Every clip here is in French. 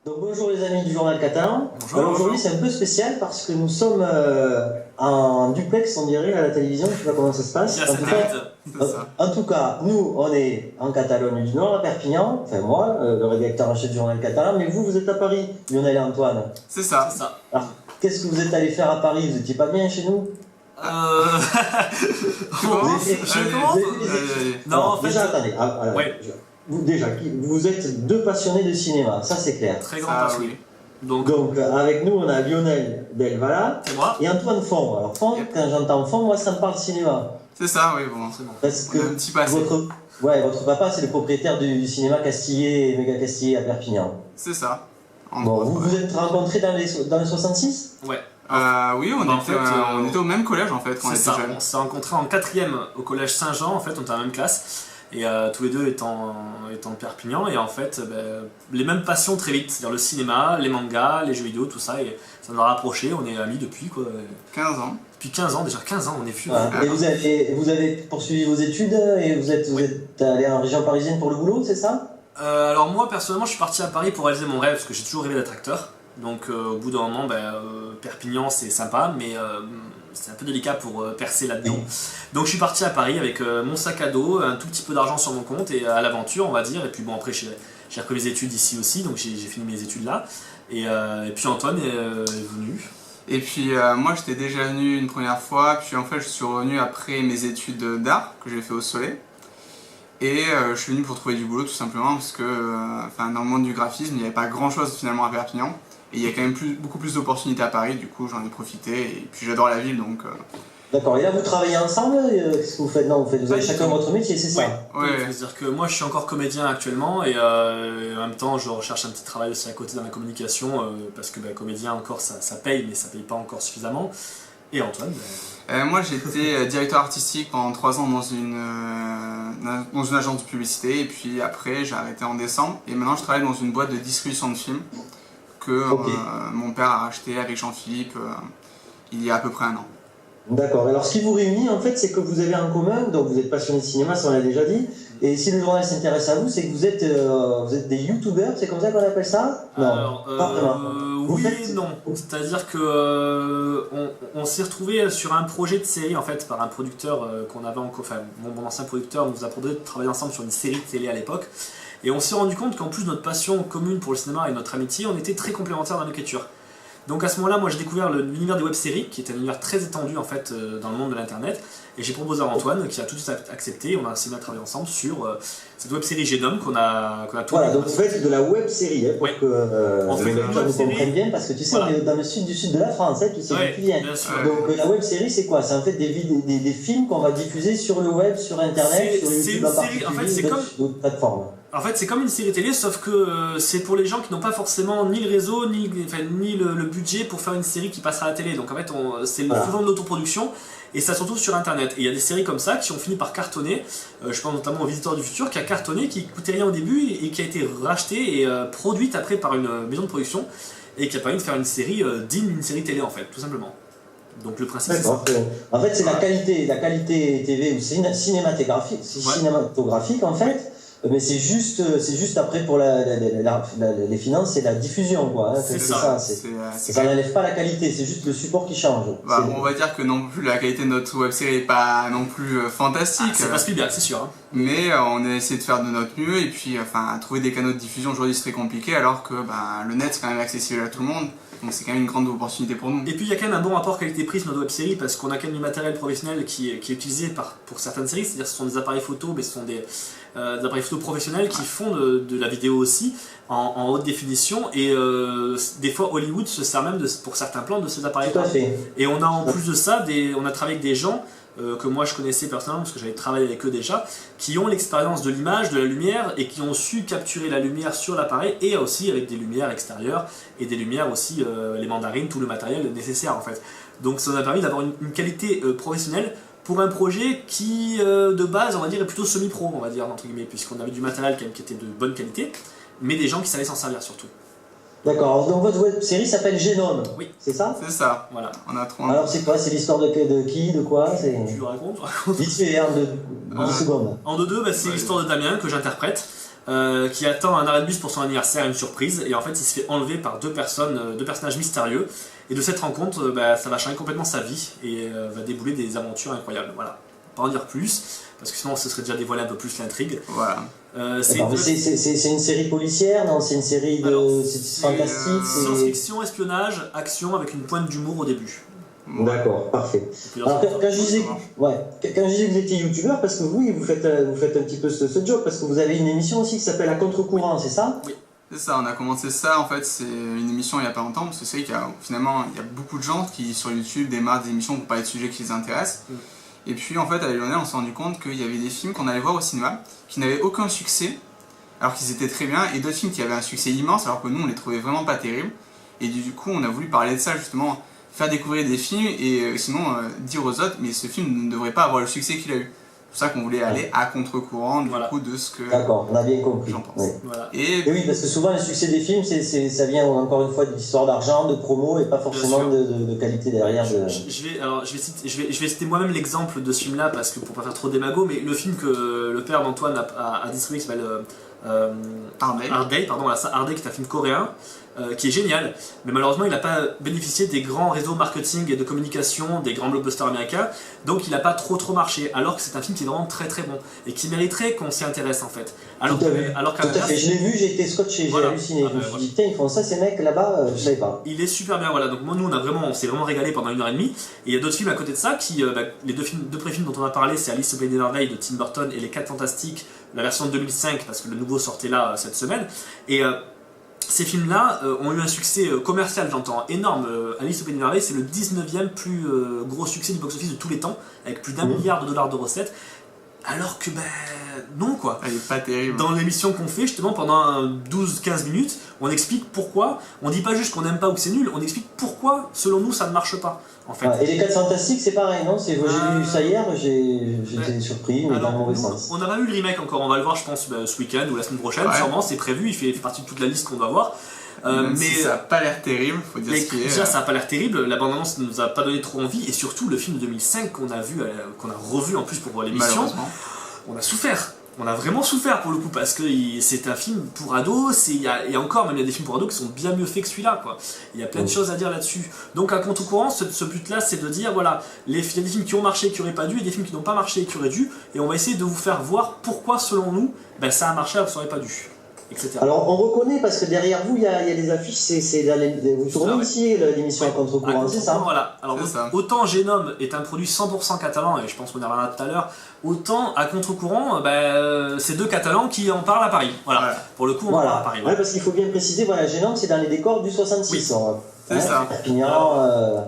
Donc bonjour les amis du journal catalan. Bonjour, Alors aujourd'hui bonjour. c'est un peu spécial parce que nous sommes en duplex, on dirait, à la télévision. Je sais pas comment ça se passe. Il y a En tout satellite. en tout cas, nous on est en Catalogne du Nord, à Perpignan. Enfin moi, le rédacteur en chef du journal catalan. Mais vous êtes à Paris, Lionel et Antoine. C'est ça. C'est ça. Alors qu'est-ce que vous êtes allé faire à Paris? Vous étiez pas bien chez nous? Tu commences Allez, Je commence allez. Non, Alors, en fait. déjà attendez. Voilà. Ouais. Vous êtes deux passionnés de cinéma, ça c'est clair. Très grand Ah passionné. oui. Donc, Donc avec nous on a Lionel Delvala c'est moi. et Antoine Fond. Alors Fond, Yep. quand j'entends Fond, moi ça me parle cinéma. C'est ça, oui, bon. C'est bon. Parce On que a un petit passé. votre papa c'est le propriétaire du cinéma Castillet et Méga Castillet à Perpignan. C'est ça. En Bon, gros, vous ouais. vous êtes rencontrés dans le 66? Ouais. Oui, on, Bah, en était, fait, on était au même collège en fait quand on C'est était ça. jeunes. On s'est rencontrés en 4ème au collège Saint-Jean. En fait, on était en même classe. Et tous les deux étant de Perpignan. Et en fait, les mêmes passions très vite. C'est-à-dire le cinéma, les mangas, les jeux vidéo, tout ça. Et ça nous a rapprochés. On est amis depuis quoi. 15 ans. Depuis 15 ans, déjà 15 ans, on est fus. Ouais. Et vous avez poursuivi vos études et vous êtes allé en région parisienne pour le boulot, c'est ça? Alors moi personnellement je suis parti à Paris pour réaliser mon rêve parce que j'ai toujours rêvé d'être acteur. Donc au bout d'un moment Perpignan c'est sympa mais c'est un peu délicat pour percer là-dedans. Donc je suis parti à Paris avec mon sac à dos, un tout petit peu d'argent sur mon compte et à l'aventure on va dire. Et puis bon après j'ai repris mes études ici aussi donc j'ai fini mes études là. Et puis Antoine est venu. Et puis moi j'étais déjà venu une première fois, puis en fait je suis revenu après mes études d'art que j'ai fait au Soleil. Et je suis venu pour trouver du boulot tout simplement parce que dans le monde du graphisme il n'y avait pas grand chose finalement à Perpignan. Et il y a quand même beaucoup plus d'opportunités à Paris, du coup j'en ai profité et puis j'adore la ville donc... D'accord, et là vous travaillez ensemble? Qu'est-ce que vous faites? Non, vous avez chacun votre métier, c'est ça? Ouais. C'est-à-dire que moi je suis encore comédien actuellement et en même temps je recherche un petit travail aussi à côté dans la communication parce que comédien encore ça paye mais ça paye pas encore suffisamment. Et Antoine Moi j'étais directeur artistique pendant 3 ans dans une agence de publicité et puis après j'ai arrêté en décembre et maintenant je travaille dans une boîte de distribution de films que mon père a racheté avec Jean-Philippe il y a à peu près un an. D'accord. Alors, ce qui vous réunit, en fait, c'est que vous avez en commun, donc vous êtes passionné de cinéma, ça on l'a déjà dit, et si le journal s'intéresse à vous, c'est que vous êtes des youtubeurs, c'est comme ça qu'on appelle ça? Non, Alors, pas vraiment. oui faites- et non. C'est-à-dire que on s'est retrouvé sur un projet de série en fait par un producteur qu'on avait mon ancien producteur nous a proposé de travailler ensemble sur une série de télé à l'époque. Et on s'est rendu compte qu'en plus de notre passion commune pour le cinéma et notre amitié, on était très complémentaires dans l'écriture. Donc à ce moment-là, moi j'ai découvert l'univers des web-séries, qui est un univers très étendu en fait dans le monde de l'internet, et j'ai proposé à Antoine, qui a tout de suite accepté, on a assez bien travaillé ensemble sur cette web-série Genome qu'on a tournée. Voilà, donc vous faites de la web série, pour Oui. que On fait les une lecteurs nous web-série. comprennent bien, parce que tu sais, Voilà. on est dans le sud du sud de la France, tu sais Ouais, d'où tu viens. bien sûr. Donc la web série, c'est quoi? C'est en fait des films qu'on va diffuser sur le web, sur internet, sur C'est YouTube une en série, en fait, particulier, c'est ou comme- d'autres plateformes. En fait, c'est comme une série télé, sauf que c'est pour les gens qui n'ont pas forcément ni le réseau, ni le budget pour faire une série qui passera à la télé. Donc en fait, c'est Voilà. souvent de l'autoproduction, et ça se retrouve sur Internet. Et il y a des séries comme ça qui ont fini par cartonner. Je pense notamment au Visiteur du Futur, qui a cartonné, qui coûtait rien au début, et qui a été racheté et produite après par une maison de production, et qui a permis de faire une série digne d'une série télé, en fait, tout simplement. Donc le principe, c'est ça. D'accord. En fait, c'est la qualité TV ou cinématographique, cinématographique en fait, mais c'est juste après pour les finances, c'est la diffusion, quoi. Hein, C'est ça. Ça n'enlève pas la qualité, c'est juste le support qui change. On va dire que non plus la qualité de notre web-série n'est pas non plus fantastique. C'est pas Spielberg, c'est sûr. Hein. Mais on a essayé de faire de notre mieux et puis trouver des canaux de diffusion aujourd'hui c'est très compliqué alors que le net c'est quand même accessible à tout le monde. Donc c'est quand même une grande opportunité pour nous. Et puis il y a quand même un bon rapport qualité-prix sur notre web série parce qu'on a quand même du matériel professionnel qui est utilisé pour certaines séries, c'est-à-dire ce sont des appareils photo, mais ce sont des appareils photo professionnels qui font de la vidéo aussi en haute définition et des fois Hollywood se sert même pour certains plans de ces appareils. Tout à fait. Et on a en plus de ça, on a travaillé avec des gens que moi je connaissais personnellement parce que j'avais travaillé avec eux déjà, qui ont l'expérience de l'image, de la lumière et qui ont su capturer la lumière sur l'appareil et aussi avec des lumières extérieures et des lumières aussi, les mandarines, tout le matériel nécessaire en fait. Donc ça nous a permis d'avoir une qualité professionnelle pour un projet qui de base on va dire est plutôt semi-pro on va dire entre guillemets puisqu'on avait du matériel quand même qui était de bonne qualité mais des gens qui savaient s'en servir surtout. D'accord, donc votre web série s'appelle Genome, Oui. c'est ça? C'est ça. Voilà. On a trop. Alors c'est quoi? C'est l'histoire de qui? De quoi? Tu le racontes? Vite fait, hein, de 10 secondes. En deux, c'est l'histoire de Damien que j'interprète, qui attend un arrêt de bus pour son anniversaire, une surprise, et en fait il se fait enlever par deux personnages mystérieux, et de cette rencontre, ça va changer complètement sa vie, et va débouler des aventures incroyables, voilà. Pas en dire plus, parce que sinon ce serait déjà dévoilé un peu plus l'intrigue. Voilà. C'est une série policière, non? C'est une série de... C'est fantastique, science-fiction, espionnage, action, avec une pointe d'humour au début. D'accord, parfait. Alors quand je disais que vous étiez youtubeur, parce que vous faites un petit peu ce job, parce que vous avez une émission aussi qui s'appelle À Contre-Courant, c'est ça? Oui. C'est ça, on a commencé ça, en fait, c'est une émission il n'y a pas longtemps, parce que c'est vrai qu'il y a finalement beaucoup de gens qui sur YouTube démarrent des émissions pour parler de sujets qui les intéressent. Et puis en fait avec Lionel on s'est rendu compte qu'il y avait des films qu'on allait voir au cinéma qui n'avaient aucun succès, alors qu'ils étaient très bien, et d'autres films qui avaient un succès immense alors que nous on les trouvait vraiment pas terribles. Et du coup on a voulu parler de ça justement, faire découvrir des films et sinon dire aux autres mais ce film ne devrait pas avoir le succès qu'il a eu. C'est pour ça qu'on voulait aller à contre-courant du coup de ce que d'accord, on a bien compris. J'en pense. Oui. Voilà. Et oui, parce que souvent le succès des films, ça vient encore une fois d'histoire d'argent, de promo et pas forcément de qualité derrière. Je vais citer moi-même l'exemple de ce film-là parce que pour pas faire trop démago, mais le film que le père d'Antoine a distribué qui s'appelle Hard Day, qui est un film coréen. Qui est génial, mais malheureusement il n'a pas bénéficié des grands réseaux marketing et de communication des grands blockbusters américains, donc il n'a pas trop marché, alors que c'est un film qui est vraiment très très bon et qui mériterait qu'on s'y intéresse en fait. Alors tout à fait. Je l'ai vu, j'ai été scotché, j'ai halluciné. Je me suis dit, tiens, ils font ça ces mecs là-bas, je savais pas. Il est super bien, voilà. Donc moi, nous, on s'est vraiment régalé pendant 1h30. Et il y a d'autres films à côté de ça qui, les deux premiers films dont on a parlé, c'est Alice au Pays des Merveilles de Tim Burton et Les 4 Fantastiques, la version de 2005 parce que le nouveau sortait là cette semaine. Et ces films-là ont eu un succès commercial, j'entends, énorme. Alice au Pays des Merveilles, c'est le 19e plus gros succès du box-office de tous les temps, avec plus d'1 milliard de dollars de recettes. Alors que, non quoi. Elle est pas terrible. Dans l'émission qu'on fait, justement, pendant 12-15 minutes, on explique pourquoi. On dit pas juste qu'on n'aime pas ou que c'est nul, on explique pourquoi, selon nous, ça ne marche pas. En fait. Et Les 4 Fantastiques, c'est pareil, non? J'ai vu ça hier, j'étais surpris, mais dans le mauvais sens. On n'a pas vu le remake encore, on va le voir, je pense, ce week-end ou la semaine prochaine, sûrement, c'est prévu, il fait partie de toute la liste qu'on doit voir. Mais si ça n'a pas l'air terrible, faut dire ce qui est. Déjà, ça n'a pas l'air terrible, la bande-annonce ne nous a pas donné trop envie, et surtout le film de 2005 qu'on a revu en plus pour voir l'émission, on a souffert. On a vraiment souffert pour le coup parce que c'est un film pour ados, et encore même il y a des films pour ados qui sont bien mieux faits que celui-là quoi. Il y a plein de choses à dire là-dessus. Donc à contre-courant, ce but-là c'est de dire voilà, il y a des films qui ont marché et qui n'auraient pas dû, et des films qui n'ont pas marché et qui auraient dû, et on va essayer de vous faire voir pourquoi selon nous ça a marché alors que ça n'aurait pas dû. Etc. Alors on reconnaît parce que derrière vous il y a des affiches, vous tournez ici l'émission à contre-courant, c'est ça? Voilà. Alors autant Génome est un produit 100% catalan, et je pense qu'on y reviendra tout à l'heure, autant à contre-courant, c'est deux Catalans qui en parlent à Paris. Voilà. Pour le coup on en parle à Paris. Ouais, parce qu'il faut bien préciser, Génome c'est dans les décors du 66. Oui. C'est ça.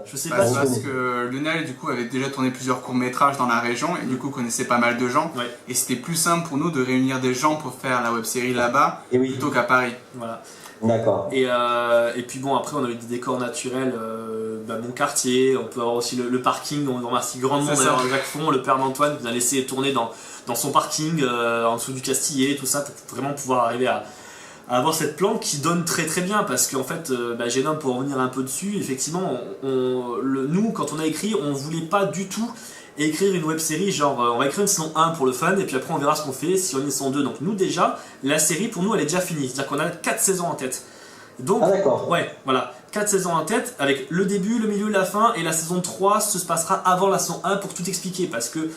Je sais pas parce que Lionel du coup avait déjà tourné plusieurs courts-métrages dans la région et du coup connaissait pas mal de gens. Et c'était plus simple pour nous de réunir des gens pour faire la web-série là-bas plutôt qu'à Paris. Voilà. D'accord. Et puis bon, après on a eu des décors naturels, mon quartier, on peut avoir aussi le parking, on remercie grandement d'ailleurs Jacques Font, le père d'Antoine, qui nous a laissé tourner dans son parking, en dessous du Castillet, tout ça, pour vraiment pouvoir arriver à avoir cette plante qui donne très très bien, parce qu'en fait, Génome, pour revenir un peu dessus, effectivement, nous quand on a écrit, on voulait pas du tout écrire une web série genre on va écrire une saison 1 pour le fun et puis après on verra ce qu'on fait si on est saison 2. Donc nous déjà, la série pour nous elle est déjà finie, c'est-à-dire qu'on a 4 saisons en tête. Donc, d'accord. Ouais, voilà, 4 saisons en tête avec le début, le milieu, la fin, et la saison 3 se passera avant la saison 1 pour tout expliquer, parce que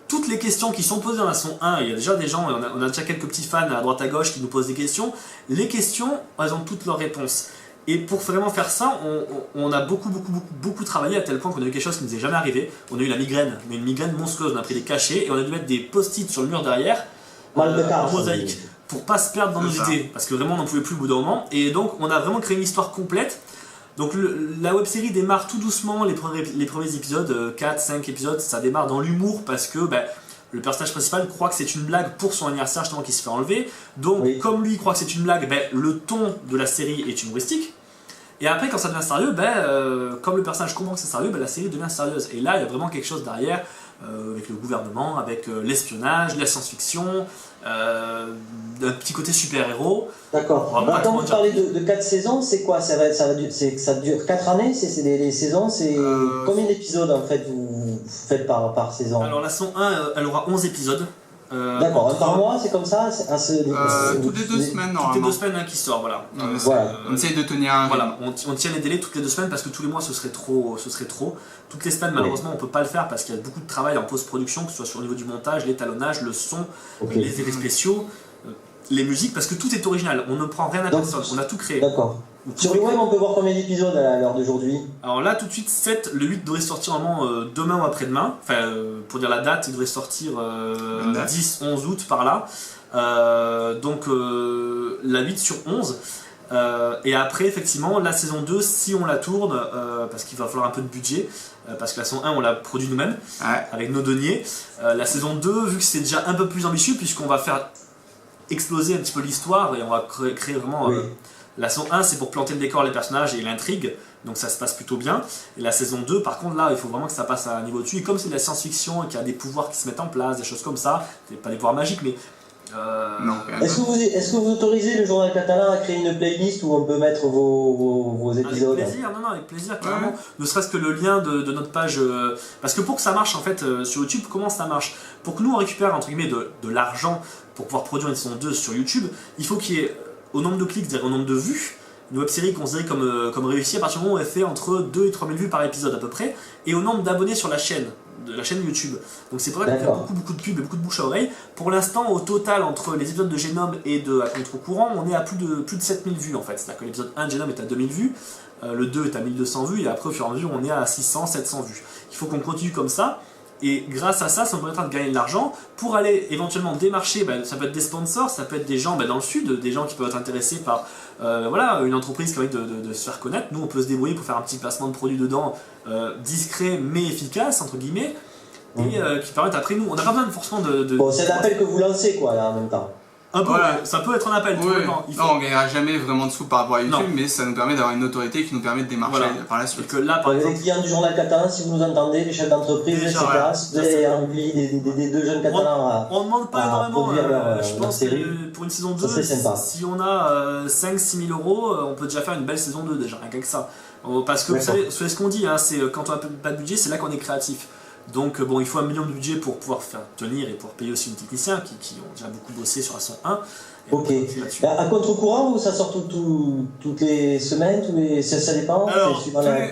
toutes les questions qui sont posées dans la saison 1, il y a déjà des gens, on a déjà quelques petits fans à droite à gauche qui nous posent des questions, les questions, elles ont toutes leurs réponses. Et pour vraiment faire ça, on a beaucoup travaillé à tel point qu'on a eu quelque chose qui ne nous est jamais arrivé. On a eu la migraine, mais une migraine monstrueuse, on a pris des cachets et on a dû mettre des post-it sur le mur derrière, en mosaïque, pour pas se perdre dans nos idées, parce que vraiment on n'en pouvait plus au bout d'un moment. Et donc on a vraiment créé une histoire complète. Donc la web série démarre tout doucement, les premiers épisodes, 4-5 épisodes, ça démarre dans l'humour parce que le personnage principal croit que c'est une blague pour son anniversaire justement qui se fait enlever. Donc comme lui croit que c'est une blague, le ton de la série est humoristique. Et après quand ça devient sérieux, comme le personnage comprend que c'est sérieux, la série devient sérieuse. Et là il y a vraiment quelque chose derrière, avec le gouvernement, avec l'espionnage, la science-fiction, un petit côté super-héros. D'accord. Quand vous parlez de 4 saisons, c'est quoi? Ça dure 4 années? Les saisons, c'est combien d'épisodes en fait vous faites par saison? Alors la saison 1, elle aura 11 épisodes. D'accord, un par mois, c'est comme ça toutes les 2 semaines, normalement. Toutes les 2 semaines qui sort, voilà. On essaye de tenir un rythme. Voilà, on tient les délais toutes les 2 semaines parce que tous les mois ce serait trop. Toutes les semaines, malheureusement, on peut pas le faire parce qu'il y a beaucoup de travail en post-production, que ce soit sur le niveau du montage, l'étalonnage, le son, les effets spéciaux, les musiques, parce que tout est original. On ne prend rien à personne, on a tout créé. D'accord. Sur le web, on peut voir combien d'épisodes à l'heure d'aujourd'hui? Alors là, tout de suite, 7, le 8 devrait sortir normalement demain ou après-demain. Enfin, pour dire la date, il devrait sortir 10, 11 août par là. Donc la 8 sur 11. Et après, effectivement, la saison 2, si on la tourne, parce qu'il va falloir un peu de budget, parce que la saison 1, on l'a produit nous-mêmes, avec nos deniers. La saison 2, vu que c'est déjà un peu plus ambitieux, puisqu'on va faire exploser un petit peu l'histoire et on va créer vraiment... La saison 1, c'est pour planter le décor, les personnages et l'intrigue, donc ça se passe plutôt bien. Et la saison 2, par contre, là, il faut vraiment que ça passe à un niveau dessus. Et comme c'est de la science-fiction et qu'il y a des pouvoirs qui se mettent en place, des choses comme ça, c'est pas des pouvoirs magiques, mais... Non, est-ce que vous autorisez le journal catalan à créer une playlist où on peut mettre vos épisodes? Avec plaisir, avec plaisir, clairement. Ne serait-ce que le lien de notre page... Parce que pour que ça marche, en fait, sur YouTube, comment ça marche? Pour que nous, on récupère, entre guillemets, de l'argent pour pouvoir produire une saison 2 sur YouTube, il faut qu'il y ait... au nombre de clics, c'est-à-dire au nombre de vues, une web-série considérée comme réussie à partir du moment où elle fait entre 2 et 3 000 vues par épisode à peu près, et au nombre d'abonnés sur la chaîne YouTube. Donc c'est pour ça qu'on fait beaucoup de pubs et beaucoup de bouche à oreille. Pour l'instant, au total, entre les épisodes de Genome et de À contre-courant, on est à plus de 7 000 vues en fait. C'est-à-dire que l'épisode 1 de Genome est à 2 000 vues, le 2 est à 1200 vues, et après au fur et à mesure, on est à 600, 700 vues. Il faut qu'on continue comme ça. Et grâce à ça, ça nous permettra de gagner de l'argent pour aller éventuellement démarcher, ça peut être des sponsors, ça peut être des gens dans le sud, des gens qui peuvent être intéressés par une entreprise qui a envie de se faire connaître. Nous, on peut se débrouiller pour faire un petit placement de produit dedans, discret mais efficace, entre guillemets, et qui permettent après nous. On n'a pas besoin forcément de... Bon, c'est l'appel que vous lancez, quoi, là, en même temps. Un peu, ça peut être un appel, tout simplement. Non, on ne gagnera jamais vraiment de sous par rapport à YouTube, mais ça nous permet d'avoir une notoriété qui nous permet de démarcher par la suite. Que là, par exemple, les clients du journal catalan, si vous nous entendez, les chefs d'entreprise, etc., si vous avez envie des 2 jeunes catalans on ne demande pas énormément. Je pense que pour une saison 2, si on a 5-6 000 euros, on peut déjà faire une belle saison 2 déjà, rien qu'avec ça. Parce que vous savez ce qu'on dit, c'est quand on n'a pas de budget, c'est là qu'on est créatif. Donc il faut 1 million de budget pour pouvoir faire tenir et pour payer aussi nos techniciens qui ont déjà beaucoup bossé sur la saison 1. Ok. À contre-courant ou ça sort toutes les semaines, ça dépend? Alors, tous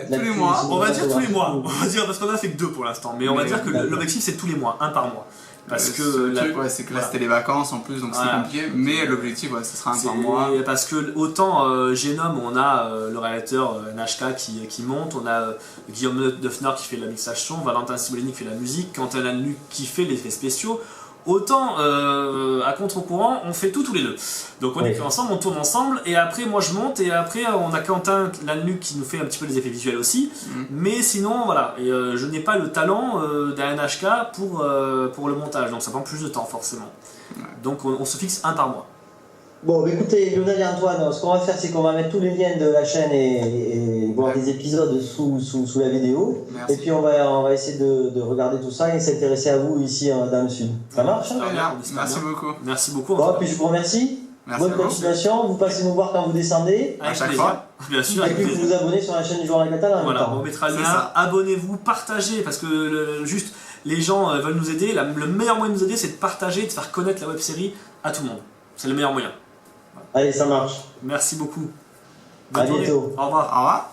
les mois. On va dire tous les mois. On va dire parce qu'on a fait que 2 pour l'instant, mais on va dire que l'objectif c'est tous les mois, 1 par mois. Parce que le truc, c'est que là c'était les vacances en plus, donc c'est compliqué, mais l'objectif ce sera 1 par mois. Parce que autant Genome, on a le réalisateur NHK qui monte, on a Guillaume Defner qui fait la mixage son, Valentin Sibolini qui fait la musique, Quentin Lannu qui fait les effets spéciaux. Autant à contre-courant, on fait tous les deux. Donc on est ensemble, on tourne ensemble, et après moi je monte, et après on a Quentin Lannu qui nous fait un petit peu les effets visuels aussi. Mais sinon voilà, et je n'ai pas le talent d'un NHK pour le montage, donc ça prend plus de temps forcément. Donc on se fixe 1 par mois. Bon, écoutez, Lionel et Antoine, ce qu'on va faire, c'est qu'on va mettre tous les liens de la chaîne et voir des épisodes sous la vidéo. Merci. Et puis on va essayer de regarder tout ça et s'intéresser à vous ici dans le sud. Ça marche? Merci beaucoup. Merci beaucoup. Bon, puis je vous remercie. Bonne continuation. Vous passez nous voir quand vous descendez. À chaque fois. Bien sûr. Et puis vous vous abonnez sur la chaîne du Journal Catalan. Voilà, on mettra le lien. Abonnez-vous, partagez, parce que juste les gens veulent nous aider. Le meilleur moyen de nous aider, c'est de partager, de faire connaître la web-série à tout le monde. C'est le meilleur moyen. Allez, ça marche. Merci beaucoup. À bientôt. Au revoir. Au revoir.